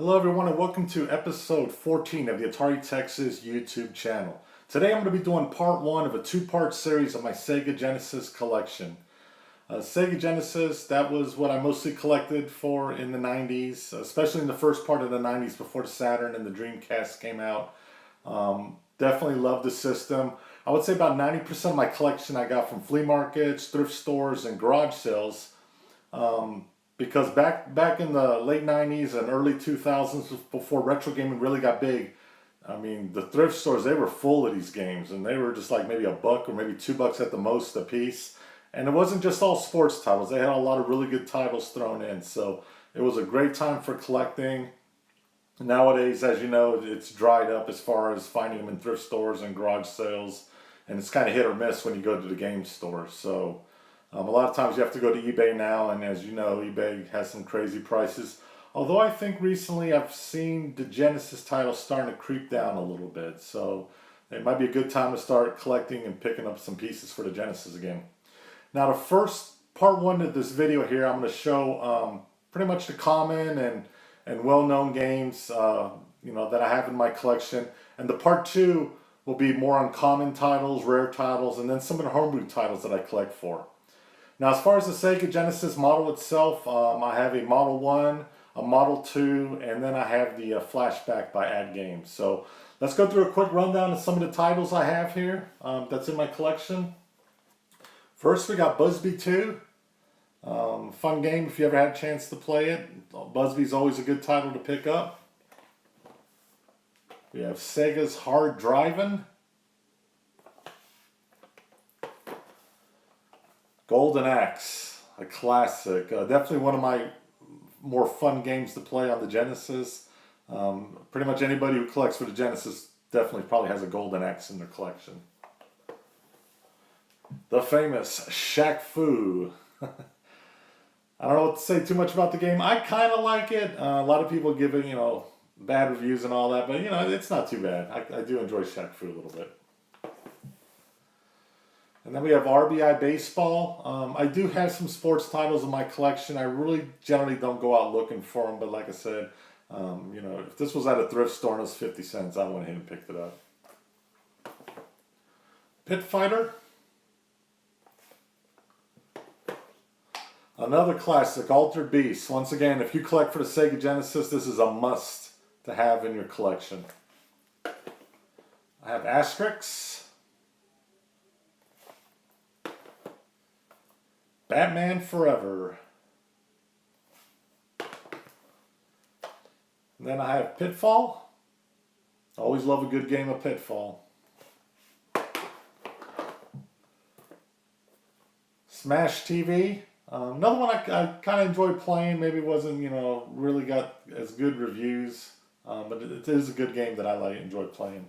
Hello everyone and welcome to episode 14 of the Atari Texas YouTube channel. Today I'm going to be doing part 1 of a 2-part series of my Sega Genesis collection. Sega Genesis, that was what I mostly collected for in the 90s, especially in the first part of the 90s before the Saturn and the Dreamcast came out. Definitely loved the system. I would say about 90% of my collection I got from flea markets, thrift stores, and garage sales. Because back in the late 90s and early 2000s, before retro gaming really got big, I mean, the thrift stores, they were full of these games, and they were just like maybe $1 or maybe $2 at the most a piece. And it wasn't just all sports titles. They had a lot of really good titles thrown in. So it was a great time for collecting. Nowadays, as you know, it's dried up as far as finding them in thrift stores and garage sales. And it's kind of hit or miss when you go to the game store. So a lot of times you have to go to eBay now, and as you know, eBay has some crazy prices. Although I think recently I've seen the Genesis titles starting to creep down a little bit. So it might be a good time to start collecting and picking up some pieces for the Genesis again. Now the first part 1 of this video here, I'm going to show pretty much the common and well-known games that I have in my collection. And the part 2 will be more uncommon titles, rare titles, and then some of the homebrew titles that I collect for. Now, as far as the Sega Genesis model itself, I have a Model 1, a Model 2, and then I have the Flashback by Ad Games. So let's go through a quick rundown of some of the titles I have here that's in my collection. First, we got Busby 2. Fun game if you ever had a chance to play it. Busby's always a good title to pick up. We have Sega's Hard Drivin'. Golden Axe, a classic. Definitely one of my more fun games to play on the Genesis. Pretty much anybody who collects for the Genesis definitely probably has a Golden Axe in their collection. The famous Shaq Fu. I don't know what to say too much about the game. I kind of like it. A lot of people give it, bad reviews and all that, but it's not too bad. I do enjoy Shaq Fu a little bit. And then we have RBI Baseball. I do have some sports titles in my collection. I really generally don't go out looking for them, but like I said, if this was at a thrift store and it was 50 cents, I went ahead and picked it up. Pit Fighter. Another classic, Altered Beast. Once again, if you collect for the Sega Genesis, this is a must to have in your collection. I have Asterix. Batman Forever. And then I have Pitfall. Always love a good game of Pitfall. Smash TV. Another one I kind of enjoyed playing. Maybe wasn't, really got as good reviews. But it is a good game that I enjoy playing.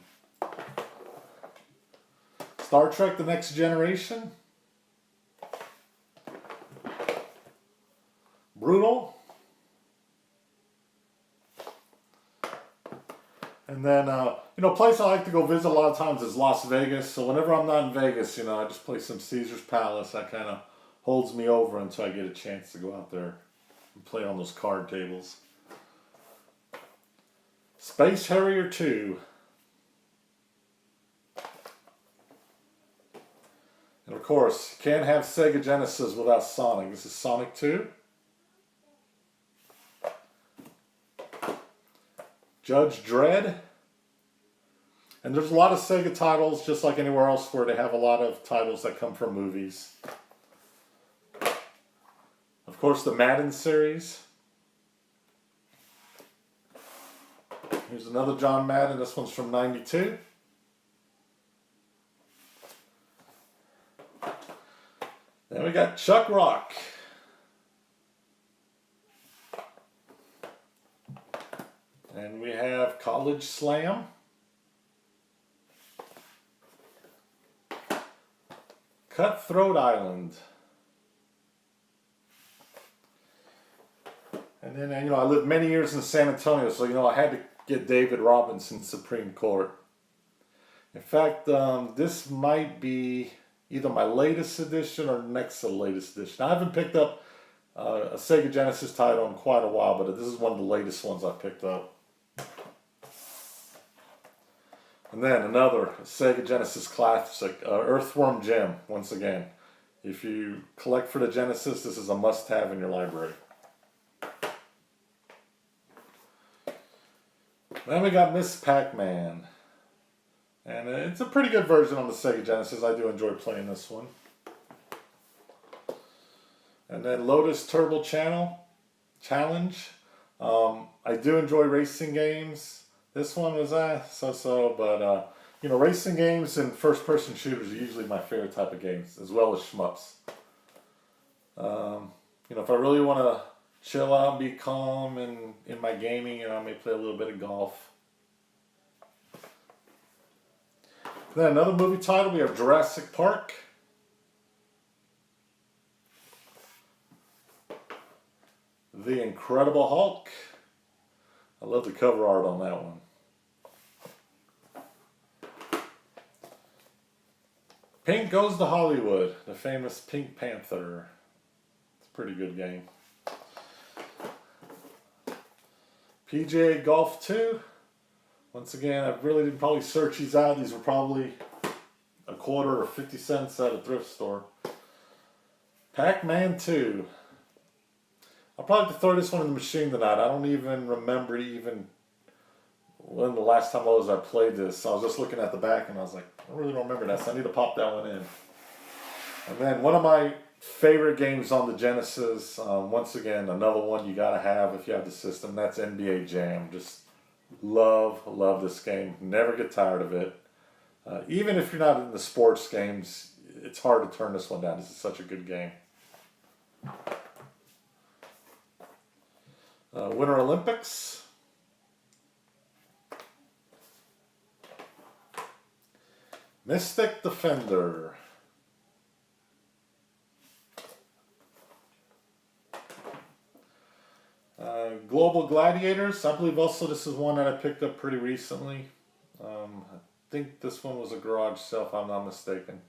Star Trek The Next Generation. Brutal. And then, place I like to go visit a lot of times is Las Vegas. So whenever I'm not in Vegas, I just play some Caesar's Palace. That kind of holds me over until I get a chance to go out there and play on those card tables. Space Harrier 2. And of course, you can't have Sega Genesis without Sonic. This is Sonic 2. Judge Dredd. And there's a lot of Sega titles, just like anywhere else, where they have a lot of titles that come from movies. Of course, the Madden series. Here's another John Madden. This one's from '92. Then we got Chuck Rock. And we have College Slam. Cutthroat Island. And then, I lived many years in San Antonio, so, I had to get David Robinson's Supreme Court. In fact, this might be either my latest edition or next to the latest edition. I haven't picked up a Sega Genesis title in quite a while, but this is one of the latest ones I picked up. And then another Sega Genesis classic, Earthworm Jim, once again. If you collect for the Genesis, this is a must-have in your library. Then we got Miss Pac-Man. And it's a pretty good version on the Sega Genesis. I do enjoy playing this one. And then Lotus Turbo Challenge. I do enjoy racing games. This one was so-so, but you know, racing games and first-person shooters are usually my favorite type of games, as well as shmups. You know, if I really want to chill out and be calm and in my gaming, you know, I may play a little bit of golf. Then another movie title, we have Jurassic Park. The Incredible Hulk. I love the cover art on that one. Pink Goes to Hollywood, the famous Pink Panther. It's a pretty good game. PGA Golf 2. Once again, I really didn't probably search these out. These were probably a quarter or 50 cents at a thrift store. Pac-Man 2. I'll probably have to throw this one in the machine tonight. I don't even remember when the last time I played this. I was just looking at the back and I was like, I really don't remember that, so I need to pop that one in. And then one of my favorite games on the Genesis, once again, another one you gotta have if you have the system, that's NBA Jam. Just love this game. Never get tired of it. Even if you're not in the sports games, it's hard to turn this one down. This is such a good game. Winter Olympics. Mystic Defender. Global Gladiators. I believe also this is one that I picked up pretty recently. I think this one was a garage sale if I'm not mistaken.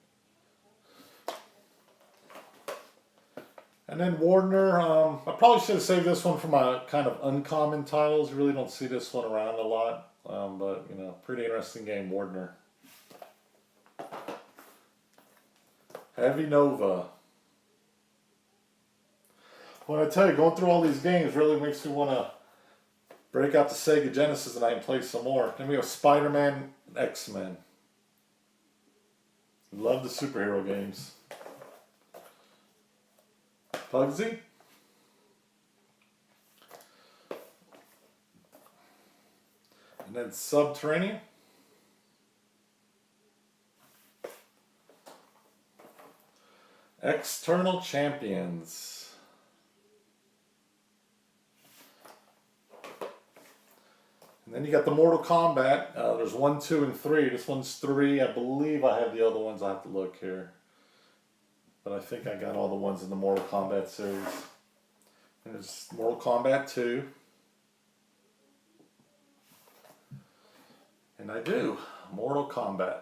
And then Warner, I probably should have saved this one for my kind of uncommon titles. You really don't see this one around a lot. But, you know, pretty interesting game, Warner. Heavy Nova. When I tell you, going through all these games really makes me want to break out the Sega Genesis and I can play some more. Then we have Spider-Man, X-Men. Love the superhero games. Pugsy. And then Subterranean. External Champions. And then you got the Mortal Kombat. There's 1, 2, and 3. This one's 3. I believe I have the other ones. I have to look here. But I think I got all the ones in the Mortal Kombat series. There's Mortal Kombat 2. And I do. Mortal Kombat.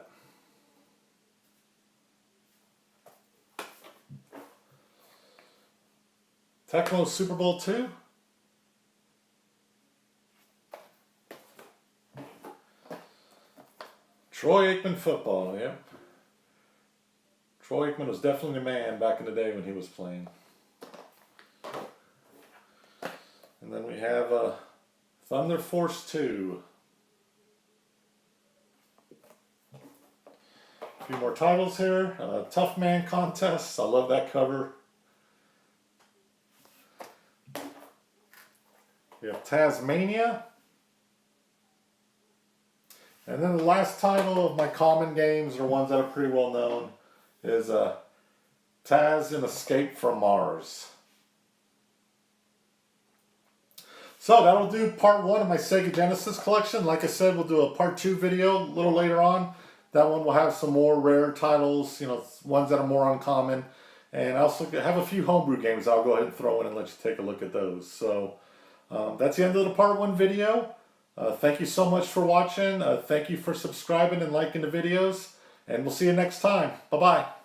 Tecmo Super Bowl 2. Troy Aikman football, yep. Troy Aikman was definitely the man back in the day when he was playing. And then we have Thunder Force 2. A few more titles here. Tough Man Contest. I love that cover. We have Tasmania. And then the last title of my common games, or ones that are pretty well known, is Taz and Escape from Mars. So that'll do part 1 of my Sega Genesis collection. Like I said, we'll do a part 2 video a little later on. That one will have some more rare titles, you know, ones that are more uncommon. And I also have a few homebrew games I'll go ahead and throw in and let you take a look at those. So that's the end of the part 1 video. Thank you so much for watching. Thank you for subscribing and liking the videos. And we'll see you next time. Bye-bye.